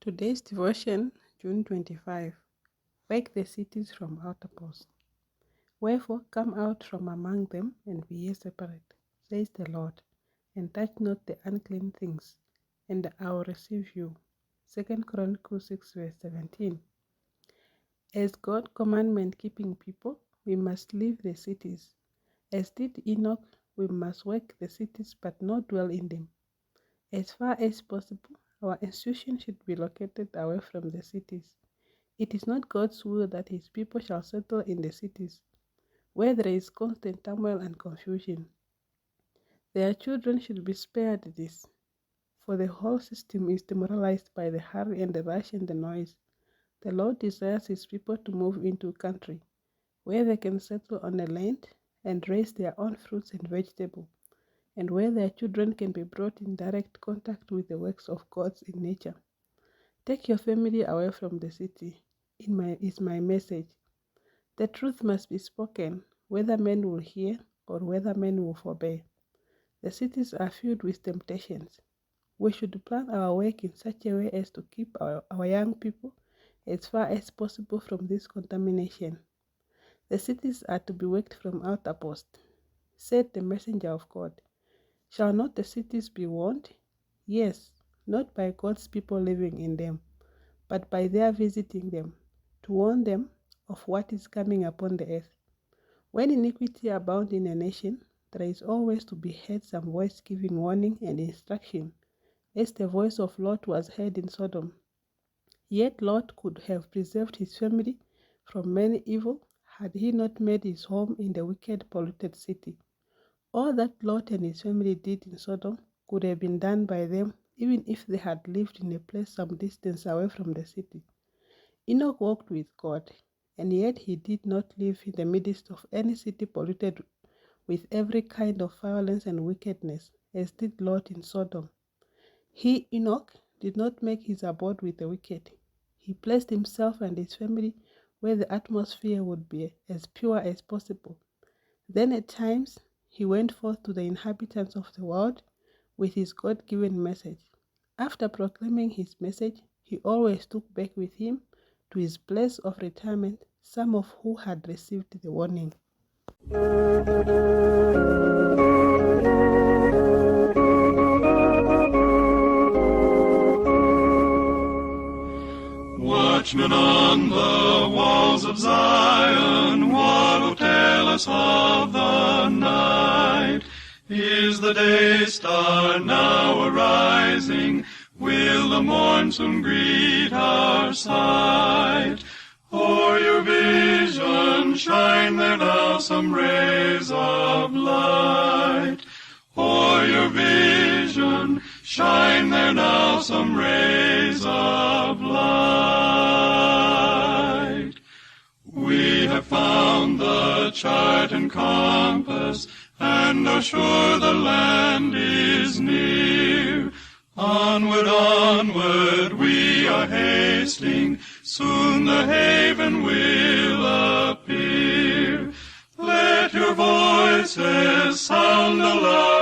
Today's devotion, June 25. Wake the cities from outpost. Wherefore come out from among them, and be ye separate, says the Lord, and touch not the unclean things, and I will receive you. 2 Chronicles 6 verse 17. As God commandment-keeping people, we must leave the cities. As did Enoch, we must work the cities but not dwell in them. As far as possible, our institution should be located away from the cities. It is not God's will that his people shall settle in the cities, where there is constant turmoil and confusion. Their children should be spared this, for the whole system is demoralized by the hurry and the rush and the noise. The Lord desires his people to move into a country where they can settle on a land and raise their own fruits and vegetables, and where their children can be brought in direct contact with the works of God in nature. Take your family away from the city, is my message. The truth must be spoken, whether men will hear or whether men will forbear. The cities are filled with temptations. We should plan our work in such a way as to keep our young people as far as possible from this contamination. The cities are to be worked from outpost, said the messenger of God. Shall not the cities be warned? Yes, not by God's people living in them, but by their visiting them, to warn them of what is coming upon the earth. When iniquity abounds in a nation, there is always to be heard some voice giving warning and instruction, as the voice of Lot was heard in Sodom. Yet Lot could have preserved his family from many evil had he not made his home in the wicked, polluted city. All that Lot and his family did in Sodom could have been done by them even if they had lived in a place some distance away from the city. Enoch walked with God, and yet he did not live in the midst of any city polluted with every kind of violence and wickedness, as did Lot in Sodom. He, Enoch, did not make his abode with the wicked. He placed himself and his family where the atmosphere would be as pure as possible. Then at times, he went forth to the inhabitants of the world with his God-given message. After proclaiming his message, he always took back with him to his place of retirement some of who had received the warning. Watchmen on the walls of Zion, what will tell us of the night? Is the day star now arising? Will the morn soon greet our sight? O'er your vision shine there now some rays of light. O'er your vision shine there now some rays of light. We have found the chart and compass, and are sure the land is near. Onward, onward, we are hasting, soon the haven will appear. Let your voices sound aloud.